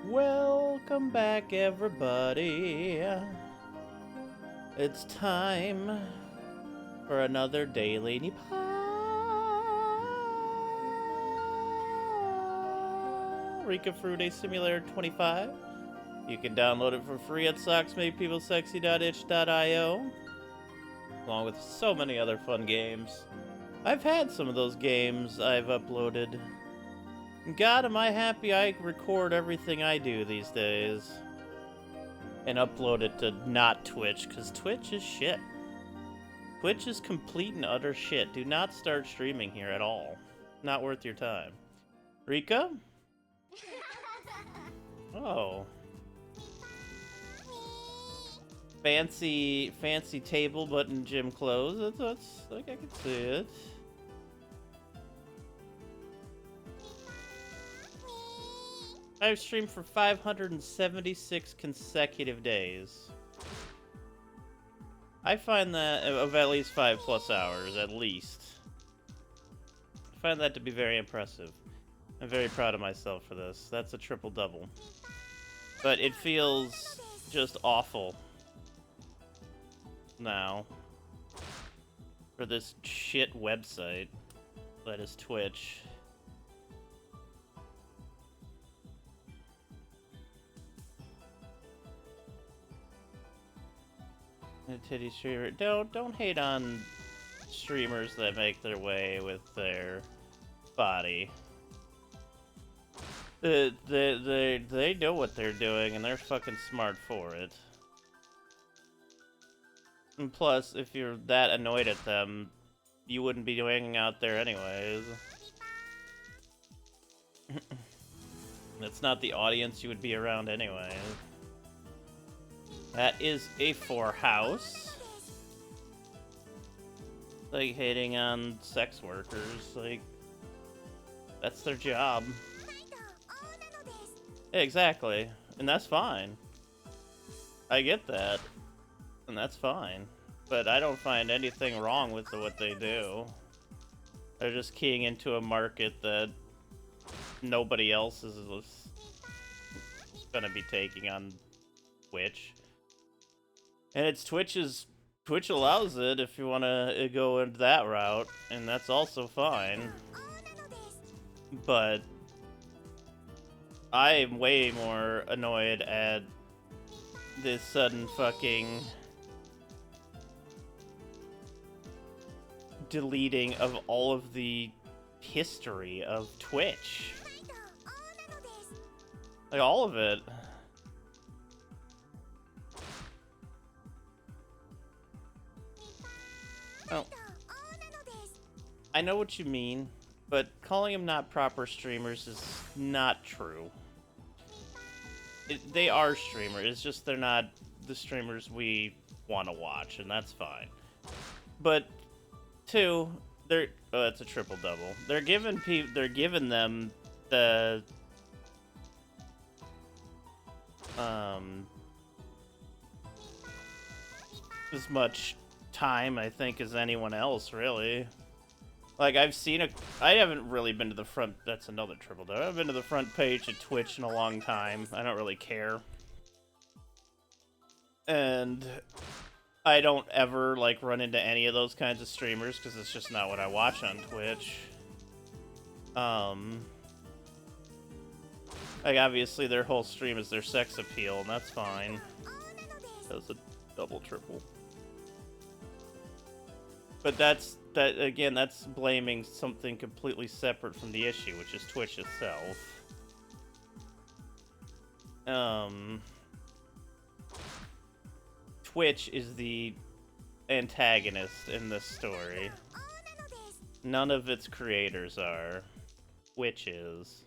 Welcome back, everybody. It's time for another Daily Nipah. Rika Fruity Simulator 25. You can download it for free at socksmakepeoplesexy.itch.io, along with so many other fun games. I've had some of those games I've uploaded. God, am I happy I record everything I do these days and upload it to not Twitch, because Twitch is shit. Twitch is complete and utter shit. Do not start streaming here at all. Not worth your time. Rika? Oh. Fancy table, but in gym clothes. That's like, I can see it. I've streamed for 576 consecutive days. I find that of at least 5+ hours, at least. I find that to be very impressive. I'm very proud of myself for this. That's a triple-double. But it feels just awful now for this shit website that is Twitch. A titty streamer. Don't hate on streamers that make their way with their body. They know what they're doing and they're fucking smart for it. And plus, if you're that annoyed at them, you wouldn't be hanging out there anyways. That's not the audience you would be around anyway. That is a 4 house. Like, hating on sex workers, like, that's their job. Yeah, exactly. And that's fine. I get that. And that's fine. But I don't find anything wrong with what they do. They're just keying into a market that nobody else is gonna be taking on Twitch. And it's Twitch allows it if you want to go into that route, and that's also fine. But I'm way more annoyed at this sudden fucking deleting of all of the history of Twitch. Like, all of it. Oh. I know what you mean, but calling them not proper streamers is not true. They are streamers, it's just they're not the streamers we want to watch, and that's fine. But, two, they're... Oh, that's a triple-double. They're giving them the... as much time, I think, as anyone else, really. Like, I haven't really been to the front... That's another triple-double. I haven't been to the front page of Twitch in a long time. I don't really care. And I don't ever, like, run into any of those kinds of streamers, because it's just not what I watch on Twitch. Like, obviously, their whole stream is their sex appeal, and that's fine. That was a double-triple. But that's blaming something completely separate from the issue, which is Twitch itself. Twitch is the antagonist in this story. None of its creators are. Twitch is.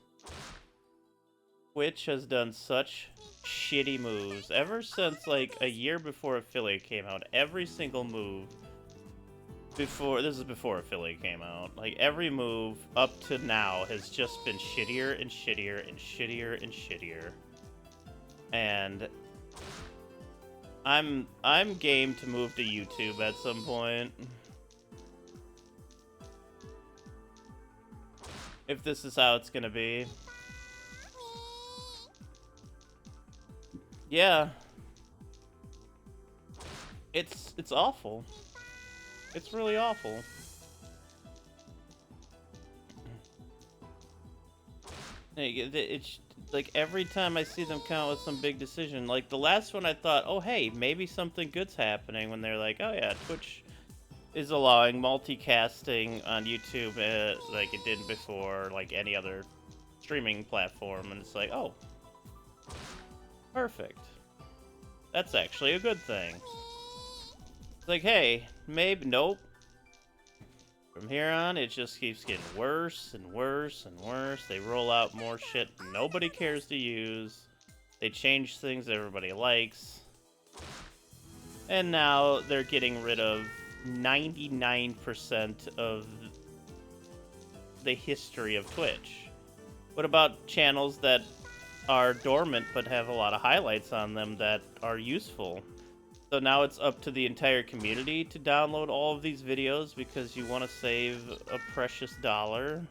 Twitch has done such shitty moves ever since, like, a year before Affiliate came out. Every single move this is before Affiliate came out. Like, every move up to now has just been shittier and shittier and shittier and shittier. And I'm game to move to YouTube at some point. If this is how it's gonna be. Yeah. It's awful. It's really awful. It's like every time I see them come out with some big decision, like the last one I thought, oh hey, maybe something good's happening when they're like, oh yeah, Twitch is allowing multicasting on YouTube like it didn't before, like any other streaming platform, and it's like, oh, perfect. That's actually a good thing. It's like, hey, maybe, nope. From here on, it just keeps getting worse and worse and worse. They roll out more shit nobody cares to use. They change things everybody likes. And now they're getting rid of 99% of the history of Twitch. What about channels that are dormant but have a lot of highlights on them that are useful? So now it's up to the entire community to download all of these videos because you want to save a precious dollar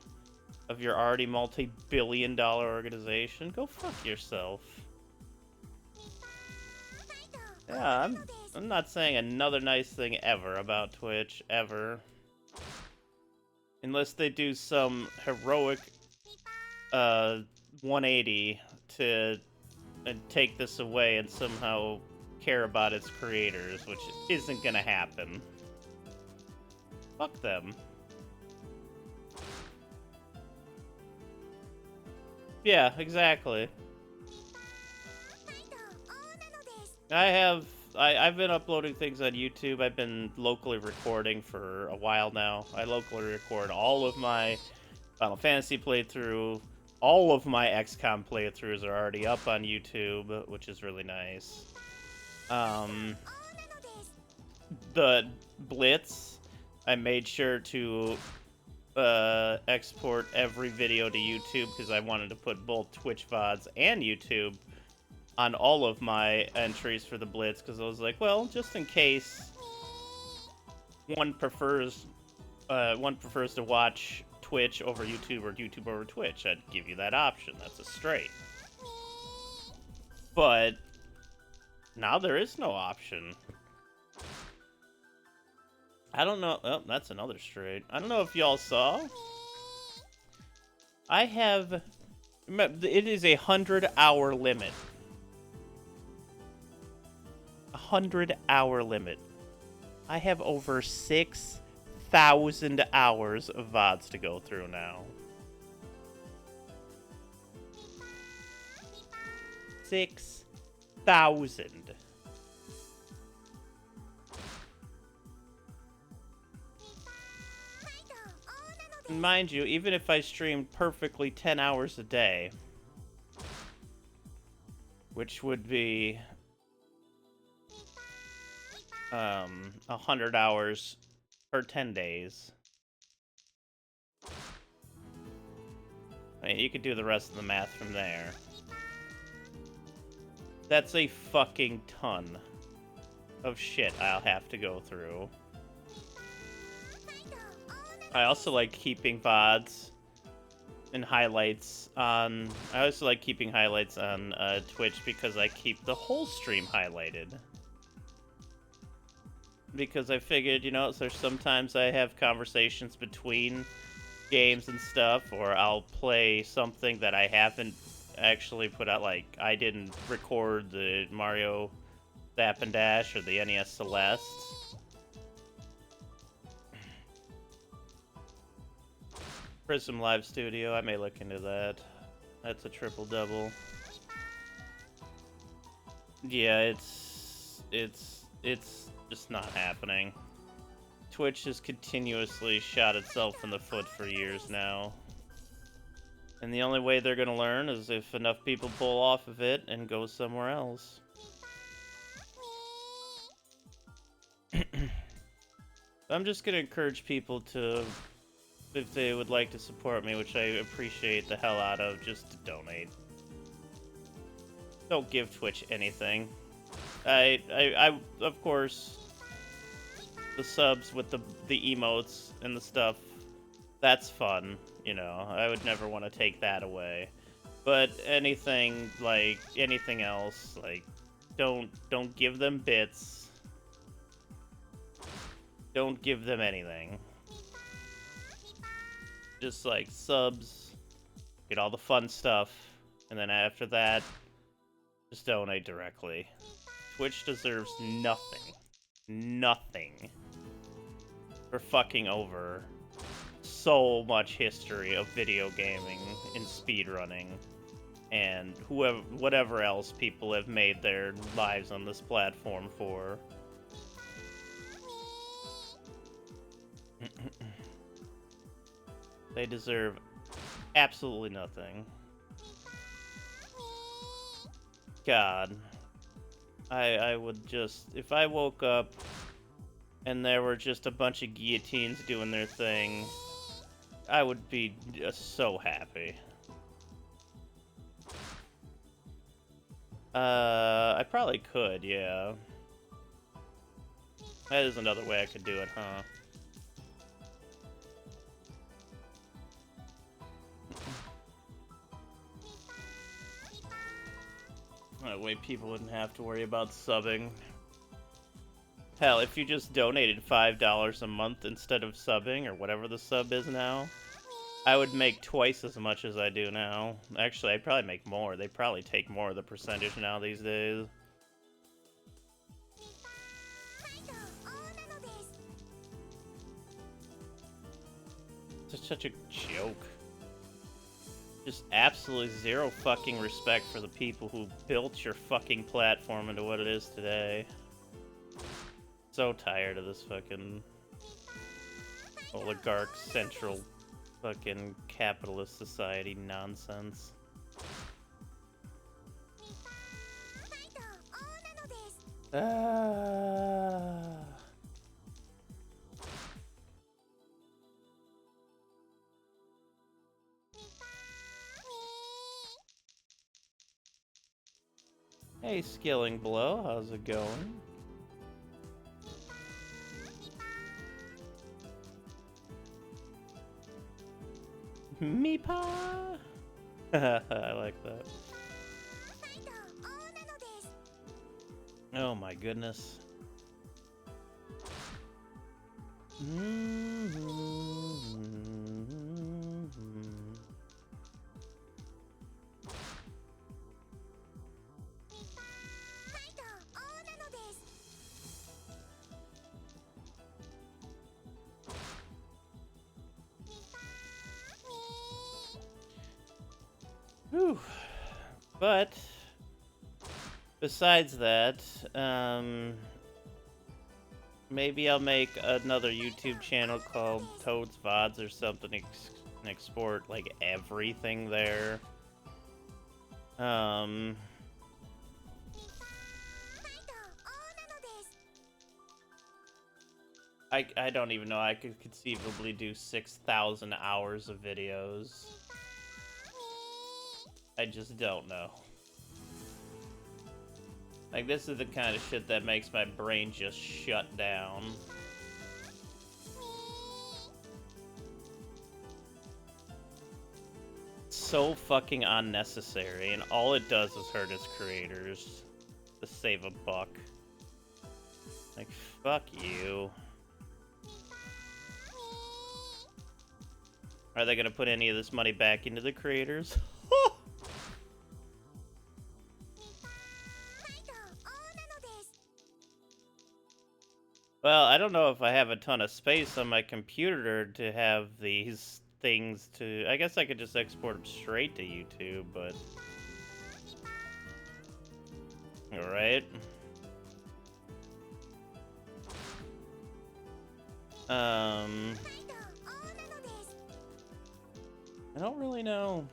of your already multi-billion-dollar organization. Go fuck yourself. Yeah, I'm not saying another nice thing ever about Twitch, ever. Unless they do some heroic 180 to take this away and somehow care about its creators, which isn't gonna happen. Fuck them. Yeah, exactly. I've been uploading things on YouTube. I've been locally recording for a while now. I locally record all of my Final Fantasy playthrough. All of my XCOM playthroughs are already up on YouTube, which is really nice. The Blitz, I made sure to export every video to YouTube because I wanted to put both Twitch VODs and YouTube on all of my entries for the Blitz, because I was like, well, just in case one prefers to watch Twitch over YouTube or YouTube over Twitch, I'd give you that option. That's a straight. But now there is no option. I don't know. Oh, that's another straight. I don't know if y'all saw. I have. It is a 100-hour limit. 100-hour limit. I have over 6,000 hours of VODs to go through now. 6,000. Mind you, even if I streamed perfectly 10 hours a day, which would be 100 hours per 10 days. I mean, you could do the rest of the math from there. That's a fucking ton of shit I'll have to go through. I also like keeping VODs and highlights on... I also like keeping highlights on Twitch because I keep the whole stream highlighted. Because I figured, you know, there's sometimes I have conversations between games and stuff, or I'll play something that I haven't actually put out, like, I didn't record the Mario Zap and Dash or the NES Celeste. Prism Live Studio, I may look into that. That's a triple-double. Yeah, it's just not happening. Twitch has continuously shot itself in the foot for years now. And the only way they're gonna learn is if enough people pull off of it and go somewhere else. I'm just gonna encourage people to, if they would like to support me, which I appreciate the hell out of, just to donate. Don't give Twitch anything. I of course, the subs with the emotes and the stuff, that's fun, you know. I would never want to take that away. But anything else, like, Don't give them bits. Don't give them anything. Just like subs, get all the fun stuff, and then after that, just donate directly. Twitch deserves nothing. Nothing. For fucking over so much history of video gaming and speedrunning and whatever else people have made their lives on this platform for. They deserve absolutely nothing. God. I would just... If I woke up and there were just a bunch of guillotines doing their thing, I would be just so happy. I probably could, yeah. That is another way I could do it, huh? That way people wouldn't have to worry about subbing. Hell, if you just donated $5 a month instead of subbing, or whatever the sub is now, I would make twice as much as I do now. Actually, I'd probably make more. They probably take more of the percentage now these days. It's such a joke. Just absolutely zero fucking respect for the people who built your fucking platform into what it is today. So tired of this fucking oligarch central fucking capitalist society nonsense. Hey, Skilling Blow, how's it going? Nipah! I like that. Oh my goodness. Whew. But besides that, maybe I'll make another YouTube channel called Toad's VODs or something and export like everything there. I don't even know. I could conceivably do 6,000 hours of videos. I just don't know. Like, this is the kind of shit that makes my brain just shut down. So fucking unnecessary, and all it does is hurt its creators to save a buck. Like, fuck you. Are they gonna put any of this money back into the creators? Well, I don't know if I have a ton of space on my computer to have these things to... I guess I could just export them straight to YouTube, but... Alright. I don't really know.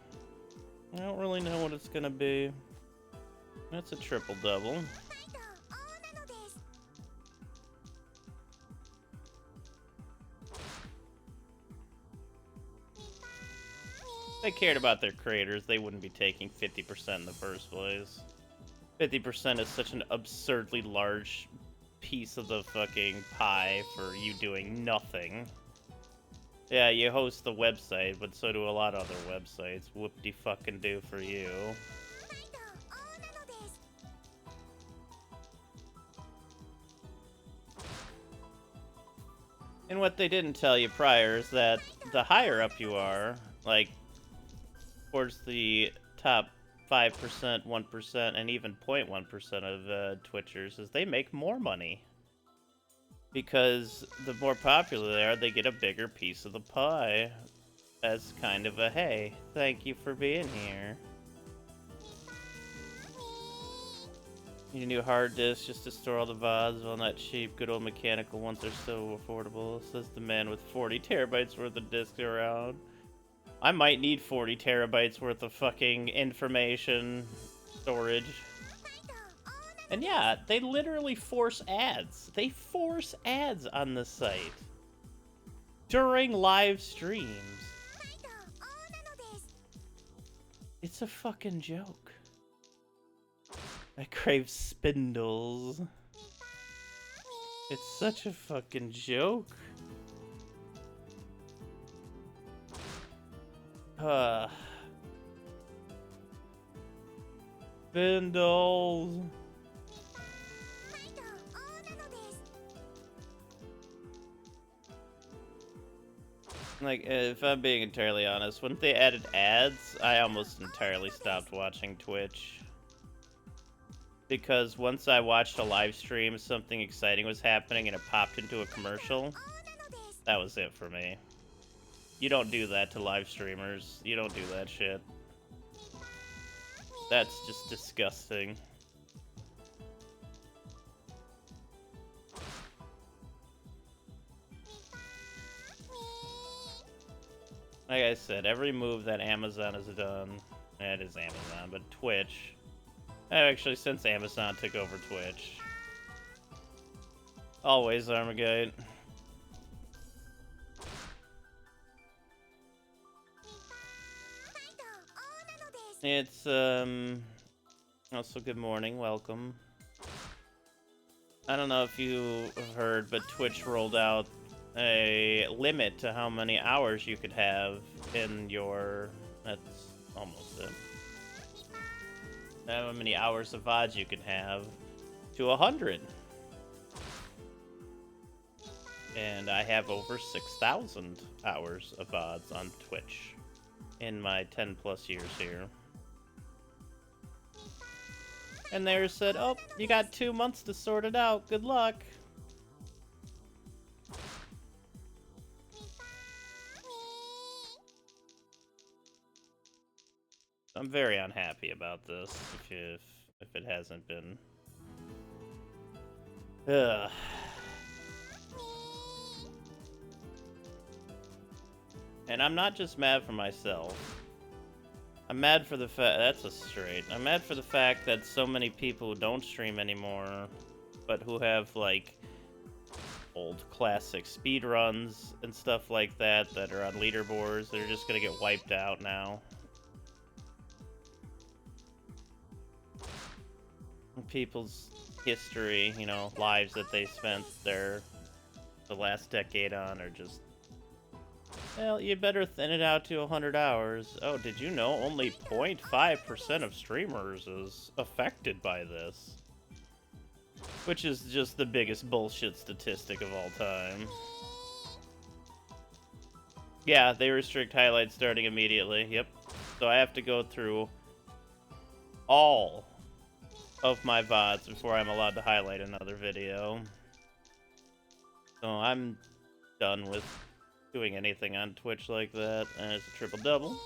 I don't really know what it's gonna be. That's a triple-double. If they cared about their creators, they wouldn't be taking 50% in the first place. 50% is such an absurdly large piece of the fucking pie for you doing nothing. Yeah, you host the website, but so do a lot of other websites. Whoop-de-fucking-do for you. And what they didn't tell you prior is that the higher up you are, like towards the top 5%, 1%, and even 0.1% of Twitchers, is they make more money. Because the more popular they are, they get a bigger piece of the pie. As kind of a, hey, thank you for being here. Need a new hard disk just to store all the VODs. Well, not cheap. Good old mechanical ones are so affordable. Says the man with 40 terabytes worth of disks around. I might need 40 terabytes worth of fucking information storage. And yeah, they literally force ads. They force ads on the site during live streams. It's a fucking joke. I crave spindles. It's such a fucking joke. Spindles. Like, if I'm being entirely honest, when they added ads, I almost entirely stopped watching Twitch. Because once I watched a live stream, something exciting was happening and it popped into a commercial, that was it for me. You don't do that to live streamers. You don't do that shit. That's just disgusting. Like I said, every move that Amazon has done, it is Amazon, but Twitch, actually since Amazon took over Twitch, always Armageddon. It's, also good morning, welcome. I don't know if you have heard, but Twitch rolled out a limit to how many hours you could have in your... That's almost it. How many hours of VODs you can have to 100. And I have over 6,000 hours of VODs on Twitch in my 10 plus years here. And they said, oh, you got 2 months to sort it out. Good luck. I'm very unhappy about this, if it hasn't been. Ugh. And I'm not just mad for myself. I'm mad for the fact, that's a straight. I'm mad for the fact that so many people who don't stream anymore, but who have, like, old classic speedruns and stuff like that that are on leaderboards, they're just gonna get wiped out now. People's history, you know, lives that they spent the last decade on are just... Well, you better thin it out to 100 hours. Oh, did you know only 0.5% of streamers is affected by this? Which is just the biggest bullshit statistic of all time. Yeah, they restrict highlights starting immediately, yep. So I have to go through all of my VODs before I'm allowed to highlight another video. So I'm done with doing anything on Twitch like that, and it's a triple-double.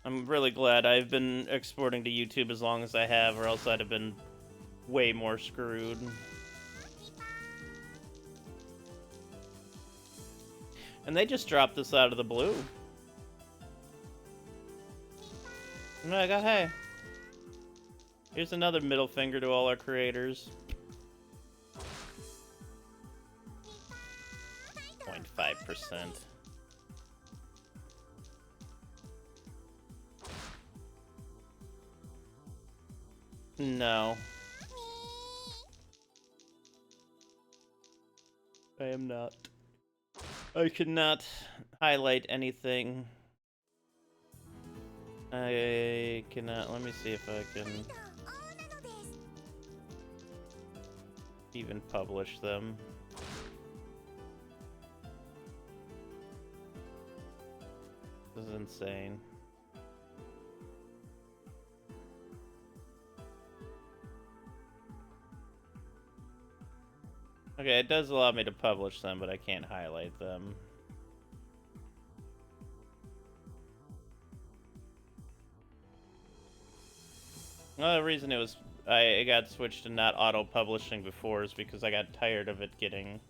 I'm really glad I've been exporting to YouTube as long as I have, or else I'd have been way more screwed. And they just dropped this out of the blue. I'm like, oh, hey. Here's another middle finger to all our creators. 0.5%. No. I am not. I cannot highlight anything. I cannot. Let me see if I can even publish them. This is insane. Okay, it does allow me to publish them, but I can't highlight them. Well, the reason it got switched to not auto-publishing before is because I got tired of it getting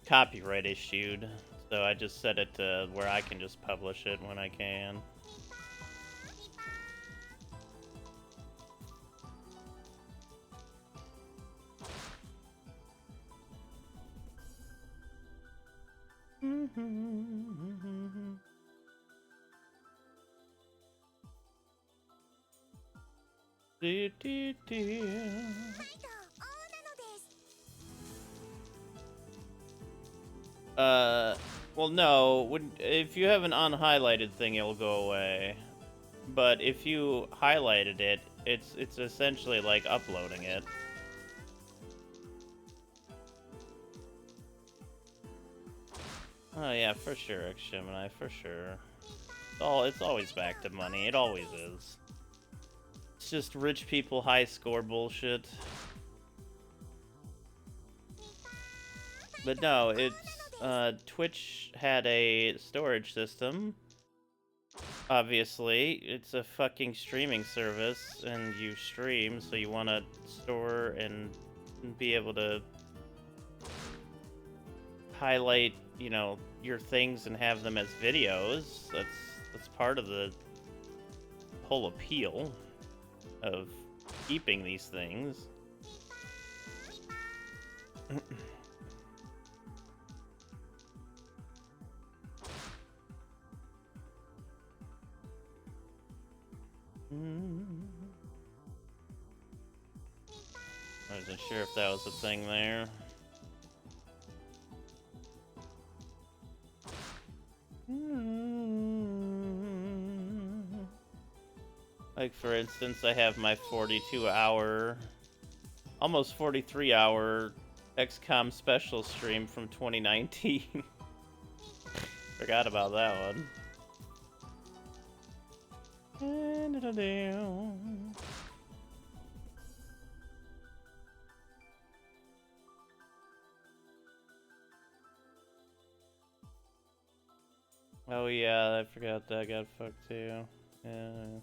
copyright issued. So I just set it to where I can just publish it when I can. Well, no. If you have an unhighlighted thing, it'll go away. But if you highlighted it, it's essentially like uploading it. Oh yeah, for sure, Gemini, for sure. It's always back to money. It always is. It's just rich people high score bullshit. But no, it's Twitch had a storage system. Obviously, it's a fucking streaming service, and you stream, so you want to store and be able to highlight, you know, your things and have them as videos. That's part of the whole appeal of keeping these things. I wasn't sure if that was a thing there. Like, for instance, I have my 42-hour, almost 43-hour XCOM special stream from 2019. Forgot about that one. Oh yeah, I forgot that got fucked too. Yeah.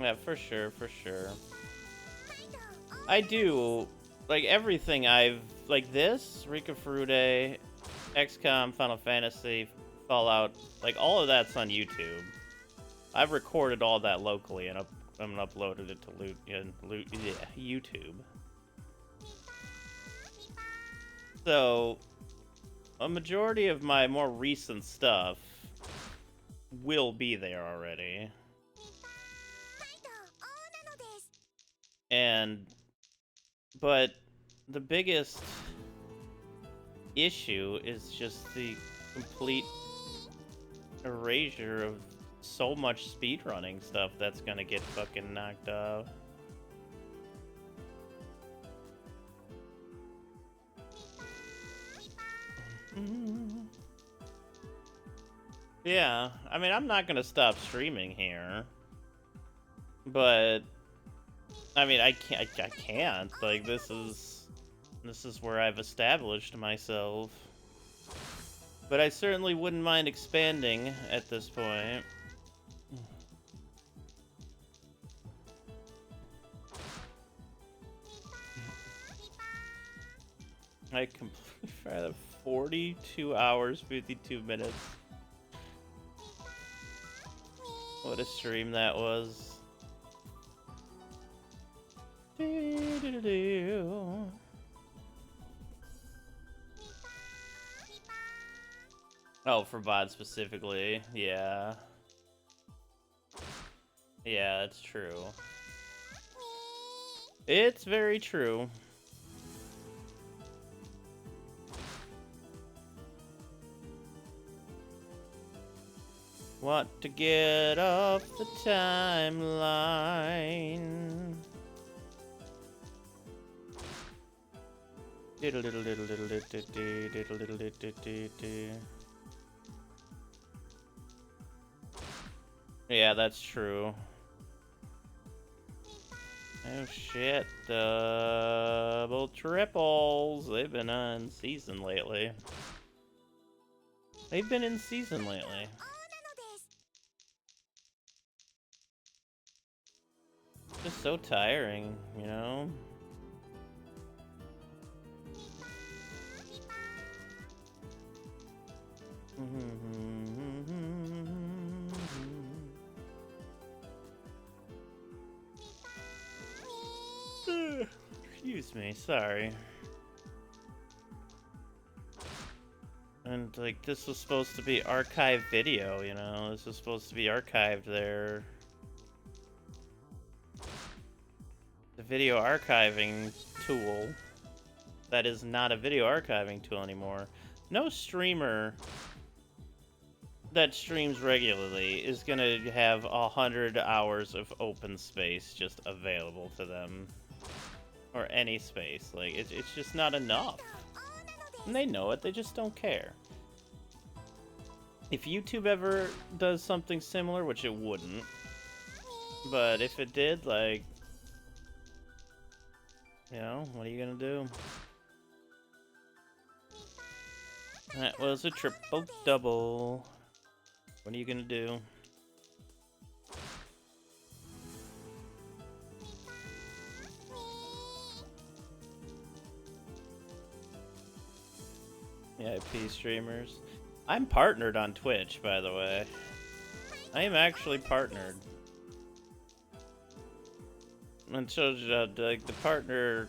Yeah, for sure, for sure. I do, like, everything like this, Rika Furude, XCOM, Final Fantasy, Fallout, like, all of that's on YouTube. I've recorded all that locally and uploaded it to YouTube. So, a majority of my more recent stuff will be there already. But the biggest issue is just the complete erasure of so much speedrunning stuff that's gonna get fucking knocked off. Yeah, I mean, I'm not gonna stop streaming here, but I mean, I can't. Like, this is where I've established myself. But I certainly wouldn't mind expanding at this point. I completely forgot 42 hours, 52 minutes. What a stream that was. Oh, for VOD specifically, yeah. Yeah, that's true. It's very true. Want to get off the timeline. Diddle diddle diddle diddle diddle diddle diddle diddle diddle. Yeah, that's true. Oh shit, double triples. They've been in season lately. They've been in season lately. Just so tiring, you know? Excuse me, sorry. And, like, this was supposed to be archived video, you know? This was supposed to be archived there. The video archiving tool that is not a video archiving tool anymore. No streamer that streams regularly is gonna have 100 hours of open space just available to them. Or any space. Like, it's just not enough. And they know it, they just don't care. If YouTube ever does something similar, which it wouldn't, but if it did, like, you know, what are you gonna do? That was a triple-double. What are you gonna do? Yeah, IP streamers. I'm partnered on Twitch, by the way. I am actually partnered. And so, like, the partner,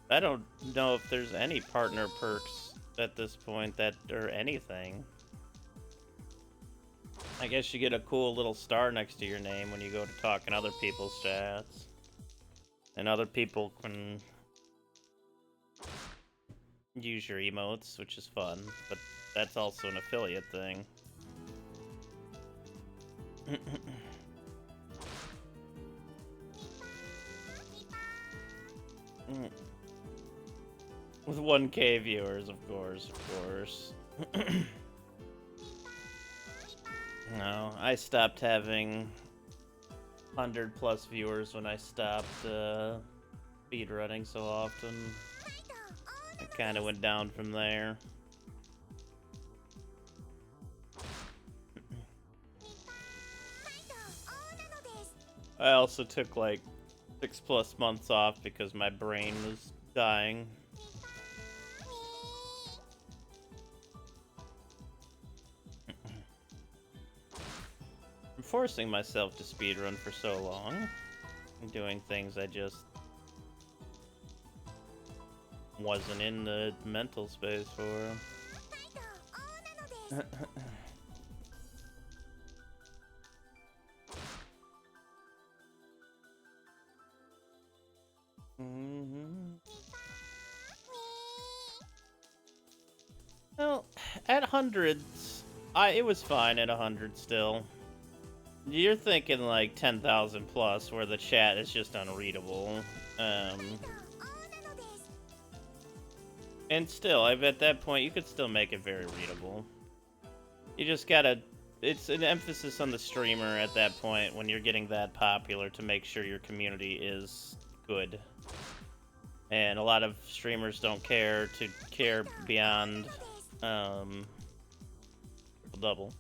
I don't know if there's any partner perks at this point that, or anything. I guess you get a cool little star next to your name when you go to talk in other people's chats. And other people can use your emotes, which is fun, but that's also an affiliate thing. With 1K viewers, of course. No, I stopped having 100+ viewers when I stopped speedrunning so often. It kind of went down from there. I also took like 6+ months off because my brain was dying. I'm forcing myself to speedrun for so long. I'm doing things I just wasn't in the mental space for. Well, at hundreds, it was fine at 100 still. You're thinking like 10,000+, where the chat is just unreadable. And still, at that point, you could still make it very readable. You just gotta... It's an emphasis on the streamer at that point, when you're getting that popular, to make sure your community is good. And a lot of streamers don't care beyond... double.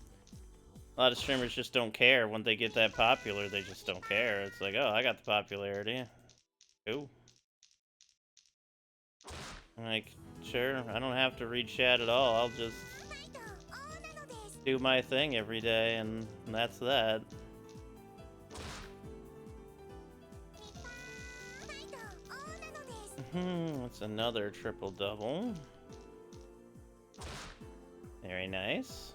A lot of streamers just don't care when they get that popular. They just don't care. It's like, oh, I got the popularity. Cool. Like, sure, I don't have to read chat at all. I'll just do my thing every day, and that's that. That's another triple-double. Very nice.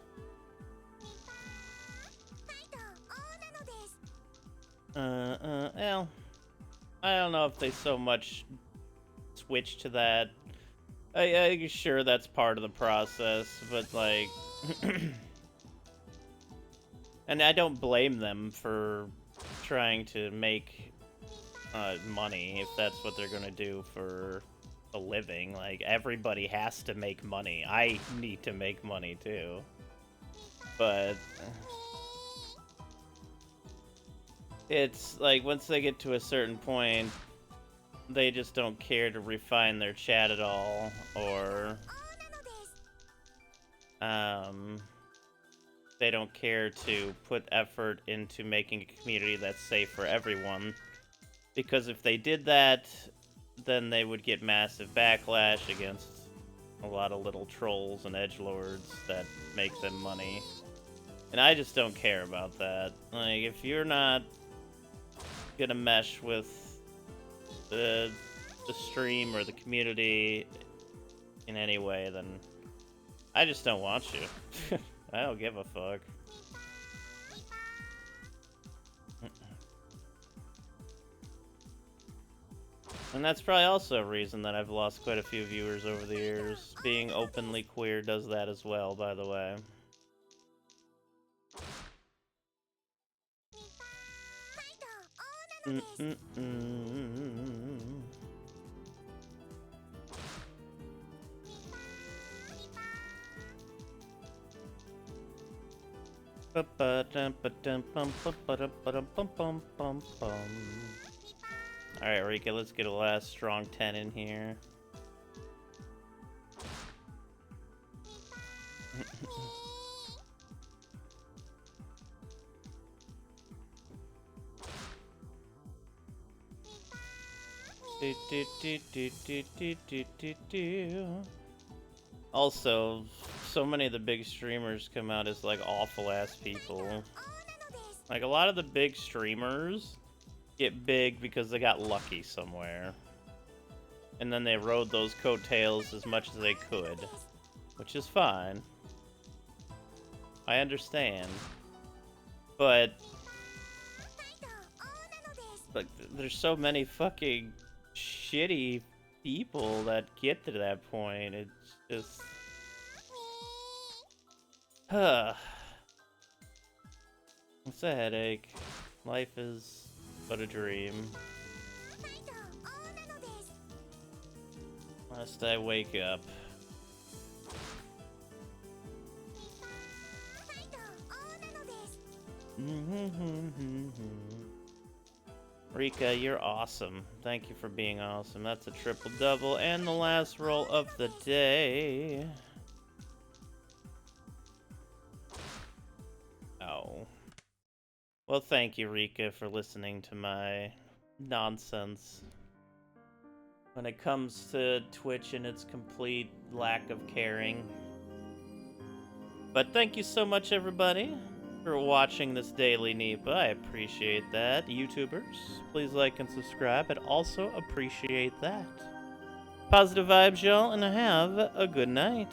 Well, I don't know if they so much switch to that. I'm sure that's part of the process, but like, And I don't blame them for trying to make money if that's what they're gonna do for a living. Like, everybody has to make money. I need to make money too. But it's like, once they get to a certain point, they just don't care to refine their chat at all, or they don't care to put effort into making a community that's safe for everyone. Because if they did that, then they would get massive backlash against a lot of little trolls and edgelords that make them money. And I just don't care about that. Like, if you're not gonna mesh with the stream or the community in any way, then I just don't want you. I don't give a fuck. And that's probably also a reason that I've lost quite a few viewers over the years. Being openly queer does that as well, by the way. Alright, Rika, let's get a last strong 10 in here. Also, so many of the big streamers come out as like awful ass people. Like, a lot of the big streamers get big because they got lucky somewhere. And then they rode those coattails as much as they could. Which is fine. I understand. But there's so many fucking shitty people that get to that point. It's just... It's a headache. Life is but a dream. Lest I wake up. Rika, you're awesome. Thank you for being awesome. That's a triple double and the last roll of the day. Oh. Well, thank you, Rika, for listening to my nonsense when it comes to Twitch and its complete lack of caring. But thank you so much, everybody, for watching this Daily Nipah. I appreciate that. YouTubers, please like and subscribe. I'd also appreciate that. Positive vibes, y'all, and have a good night.